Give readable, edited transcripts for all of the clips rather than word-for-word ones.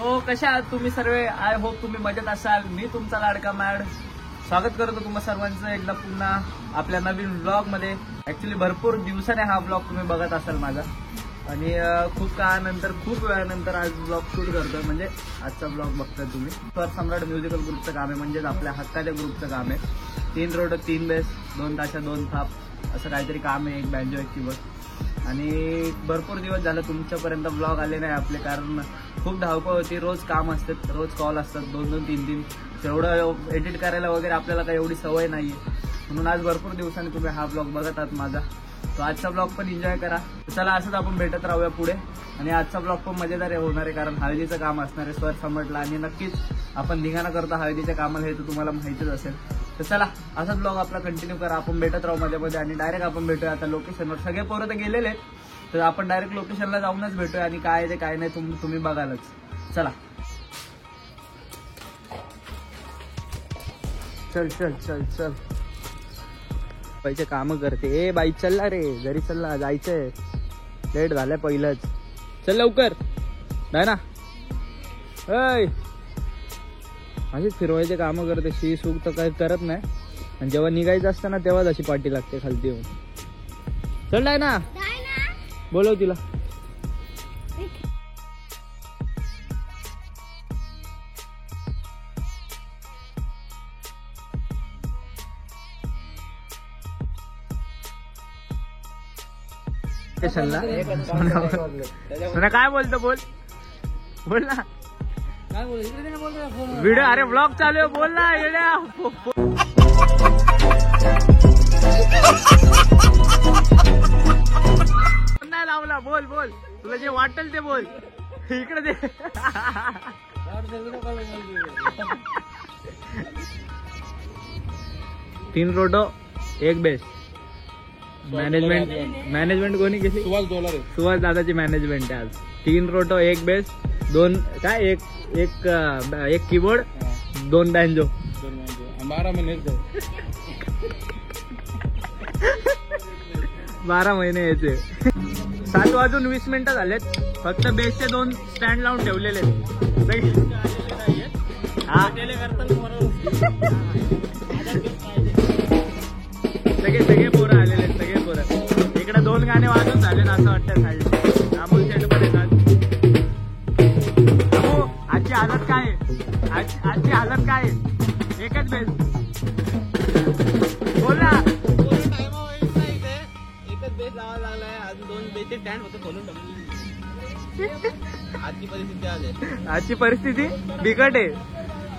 So कशा आहात तुम्ही सर्व? आय होप तुम्ही मजेत असाल. मी तुमचा लाडका मॅड स्वागत करतो तुम्हा सर्वांचं एकदा पुन्हा आपल्या नवीन ब्लॉग मध्ये. ऍक्च्युली भरपूर दिवसाने हा ब्लॉग तुम्ही बघत असाल माझा आणि खूप काळानंतर खूप वेळानंतर आज ब्लॉग शूट करतोय. म्हणजे आजचा ब्लॉग बघताय तुम्ही. स्वर सम्राट म्युझिकल ग्रुपचं काम आहे, म्हणजेच आपल्या हक्काच्या ग्रुपचं काम आहे. 3 रोड 3 बेस 2 ताशा 2 थाप असं काहीतरी काम आहे. एक बँजो एक कीबोर्ड. आणि भरपूर दिवस झालं तुमच्यापर्यंत ब्लॉग आले नाही आपले, कारण खूप धावपळ होती. रोज काम असतात, रोज कॉल असतात 2-2 3-3. तेवढं एडिट करायला वगैरे आपल्याला काही एवढी सवय नाहीये, म्हणून आज भरपूर दिवसांनी तुम्ही हा ब्लॉग बघत आहात माझा. तो आजचा ब्लॉग पण एन्जॉय करा. चला असंच आपण भेटत राहूया पुढे. आणि आजचा ब्लॉग पण मजेदार होणार आहे, कारण हळदीचं काम असणार आहे स्वर सम्राटला. आणि नक्कीच आपण धिंगाणा करतो हळदीच्या कामाला, हे तर तुम्हाला माहितीच असेल. तर चला असाच ब्लॉग आपला कंटिन्यू करा. आपण भेटत राहू मध्ये आणि डायरेक्ट आपण भेटूया आता लोकेशनवर. सगळे पोरं तर गेलेले आहेत, तर आपण डायरेक्ट लोकेशनला जाऊनच भेटूया. आणि काय ते काय नाही तुम्ही बघालच. चला चल चल चल चल. पैसे काम करते. ए बाई चलला रे, घरी चलला, जायचंय. लेट झालंय पहिलंच. चल लवकर नाही ना. ऐ अशीच फिरवायचे काम करते. शी सूक तर काही करत नाही, आणि जेव्हा निघायचं असतं ना तेव्हाच अशी पाठी लागते खालती येऊन. चल नाही ना, बोलव तिला. काय बोलतो? बोल बोल ना. काय बोल व्हिडिओ? अरे ब्लॉग चालू आहे, बोल ना येड्या. नाही लावला. बोल बोल, तुला जे वाटेल ते बोल. इकडे दे. 3 रोडो 1 बेस. मॅनेजमेंट कोणी केली? सुहास दादाची मॅनेजमेंट आहे आज. 3 रोटो 1 बेस 2 काय एक कीबोर्ड 2 बँजो. 12 महिने याचे. 7 वाजून 20 मिनिटं झालेत. फक्त बेसचे 2 स्टँड लावून ठेवलेले सगळे पोरं आलेले आहेत. सगळे पोरं इकडे 2 गाणे वाजून झाले ना असं वाटतं. साईड अमोल सेट पण येतात. आजची हालत काय आहे? आजची हालत काय आहे? एकच बेस. बोल ना. एकच बेस लावायला लागलाय. अजून 2 बेसचे स्टँड होतं खोलून टाकली. आजची परिस्थिती बिकट आहे.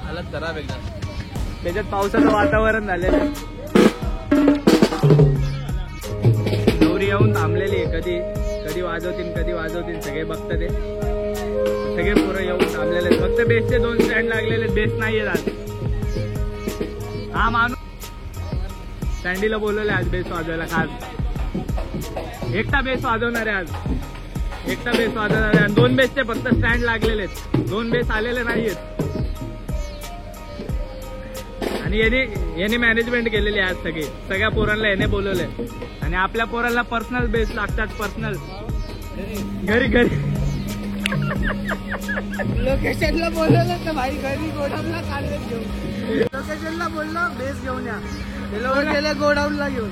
हालत खराब एकदम. त्याच्यात पावसाचं वातावरण झालेलं आहे. नवरी येऊन थांबलेली आहे. कधी वाजवतील सगळे बघतात ते. सगळे पोरं येऊन थांबलेले आहेत. फक्त बेसचे 2 स्टँड लागलेले. बेस नाहीये आज. हा माणूस सँडीला बोलवले आज बेस वाजवायला. खास एकटा बेस वाजवणार आहे आज. एकटा बेस वाजवणार आहे. 2 बेसचे फक्त स्टँड लागलेले आहेत. 2 बेस आलेले नाहीयेत. आणि याने मॅनेजमेंट केलेली आज. सगळ्या पोरांना याने बोलवले. आणि आपल्या पोरांना पर्सनल बेस लागतात. पर्सनल घरी लोकेशनला बोलवलं तर भाई घरी गोडाऊनला काढले घेऊन. लोकेशनला बोललो बेस घेऊन या. ते लोक गेले गोडाऊनला घेऊन.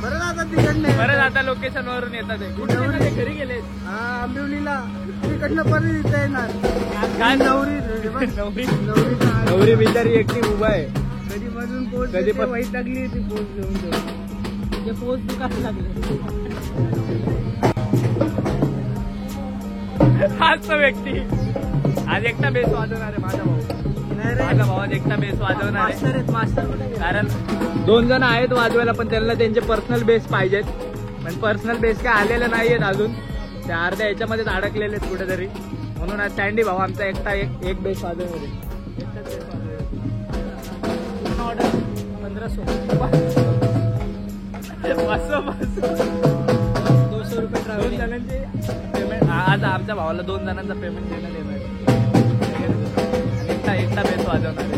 बरं आता तिकडनं बरं आता लोकेशन वरून येतात. घरी गेले आंबिवलीला. तिकडनं परत इथे येणार. काय नवरी बिचारी एकटी उभा आहे. कधी मधून पोच कधी वाईट लागली ती पोच घेऊन पोच दुकान लागले. हाच तो व्यक्ती आज एकटा बेस वाजवणार आहे. माझा भाऊ आज एकटा बेस वाजवणार आहे. कारण 2 जण आहेत वाजवायला, पण त्यांना त्यांचे पर्सनल बेस पाहिजेत. पण पर्सनल बेस काय आलेले नाहीयेत अजून. ते अर्ध्या याच्यामध्येच अडकलेले आहेत कुठेतरी. म्हणून आज सँडी भाऊ आमचा एकटा एक बेस वाजवणार आहे. ऑर्डर 1500 200 रुपये ट्रॅव्हल. 2 जणांचे पेमेंट आज आमच्या भावाला 2 जणांचा पेमेंट देण्यात येणार. एकटा बेस वाजवणार आहे.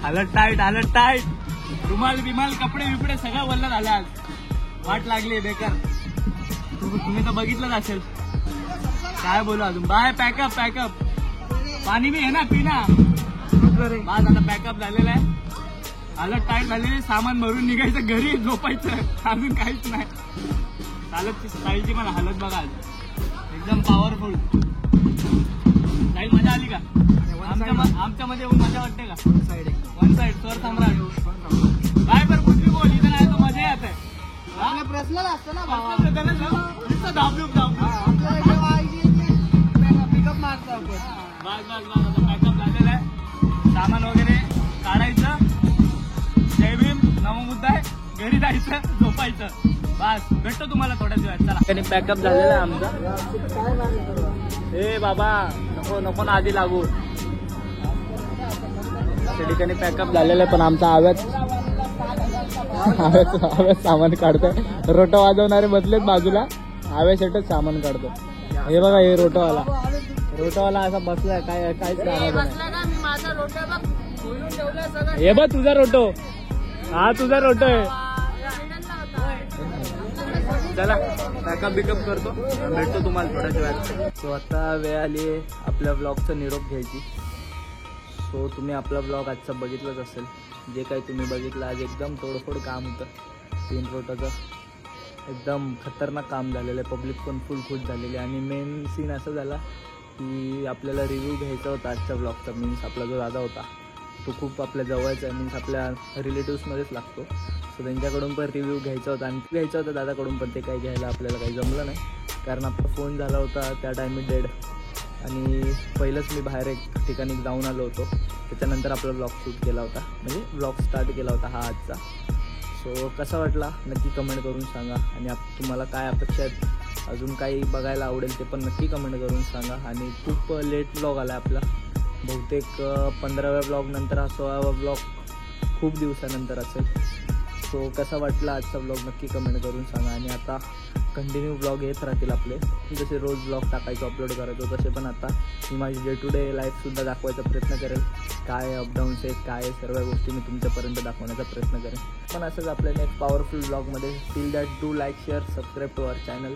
हालत टाईट रुमाल बिमाल कपडे बिपडे सगळं वल्ल झालं आज. वाट लागली बेकार. तुम्ही तर बघितलंच असेल. काय बोलू अजून. बाय. पॅकअप पाणी बी आहे ना पिना. आज आता पॅकअप झालेला आहे. हालत टाईट झालेली. सामान भरून निघायचं घरी झोपायचं. अजून काहीच नाही. साईलची मला हालत बघा आज. एकदम पॉवरफुल. साईल मजा आली का. आमच्या मध्ये येऊन मजा वाटते का. वन साइड स्वर सम्राट. काय पर कुठली बोल इथं नाही तो मजा येत आहे. पर्सनल असतं ना पिकअप मारतो आपण. बस पॅकअप झालेला आहे. सामान वगैरे काढायचं. जय भीम. नवमुद्दा आहे. घरी जायचं झोपायचं. बस भेटतो तुम्हाला थोड्याच वेळात. चला पॅकअप झालेला आहे आमचा. ए बाबा नको ना आधी लागू. त्या ठिकाणी पॅकअप झालेलं आहे पण आमचा आव्याच सामान काढतोय. रोटो वाजवणारे बसलेत बाजूला. आव्यासाठीच सामान काढतो. हे बघा हे रोटोवाला असा बसलाय. काहीच हे बघ तुझा रोटो. हा तुझा रोटो आहे. चला पॅकअप बिकअप करतो. भेटतो तुम्हाला थोड्याच वेळात. सो आता वेळ आली आपल्या ब्लॉगचा निरोप घ्यायची. सो तुम्ही आपला ब्लॉग आजचा बघितलंच असेल. जे काही तुम्ही बघितलं आज एकदम तोडफोड काम होतं. 3 रोटाचं एकदम खतरनाक काम झालेलं आहे. पब्लिक पण फुल खुश झालेली. आणि मेन सीन असं झाला की आपल्याला रिव्ह्यू घ्यायचा होता आजच्या ब्लॉगचा. मीन्स आपला जो दादा होता तो खूप आपल्या जवळचा आहे. मीन्स आपल्या रिलेटिव्समध्येच लागतो. सो त्यांच्याकडून पण रिव्ह्यू घ्यायचा होता. आणि घ्यायचा होता दादाकडून पण ते काही घ्यायला आपल्याला काही जमलं नाही. कारण आपला फोन झाला होता त्या टायमी डेड. आणि पहिलंच मी बाहेर एक ठिकाणी जाऊन आलो होतो. त्याच्यानंतर आपला ब्लॉग शूट केला होता. म्हणजे ब्लॉग स्टार्ट केला होता हा आजचा. सो कसा वाटला नक्की कमेंट करून सांगा. आणि तुम्हाला काय अपेक्षा आहेत अजून काही बघायला आवडेल ते पण नक्की कमेंट करून सांगा. आणि खूप लेट ब्लॉग आला आहे आपला. बहुतेक 15व्या ब्लॉग नंतर हा 16वा ब्लॉग खूप दिवसानंतर असेल. सो कसा वाटला आजचा ब्लॉग नक्की कमेंट करून सांगा. आणि आता कंटिन्यू ब्लॉग येत राहतील आपले. जसे रोज ब्लॉग टाकायचो अपलोड करायचो तसे पण आता मी माझी डे टू डे लाईफसुद्धा दाखवायचा प्रयत्न करेल. काय अपडाऊन्स आहेत काय सर्व गोष्टी मी तुमच्यापर्यंत दाखवण्याचा प्रयत्न करेन. पण असंच आपल्या नेक्स्ट पॉवरफुल ब्लॉगमध्ये. Till that do like share subscribe to our channel.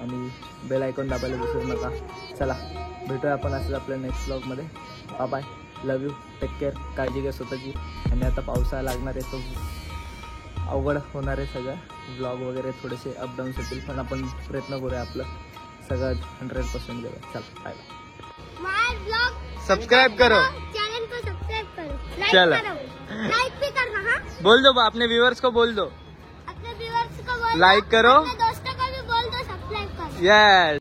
आणि बेल आयकॉन दाबायला विसरू नका. चला भेटूया आपण असंच आपल्या नेक्स्ट ब्लॉगमध्ये. Bye. Love you. Take care. काळजी घ्या स्वतःची. आणि आता पावसाळा लागणार आहे तो अवघड होणार आहे सगळं. ब्लॉग वगैरे थोडेसे अपडाऊन्स होतील पण आपण प्रयत्न करूया आपलं सगळं 100% देऊया. चला बाय. सब्सक्राइब करो चैनल को सब्सक्राइब करो. चलो लाइक भी करना. हाँ बोल दो अपने व्यूअर्स को बोल दो. अपने व्यूअर्स को बोल. लाइक करो. अपने दोस्तों को भी बोल दो सब्सक्राइब करो. यस.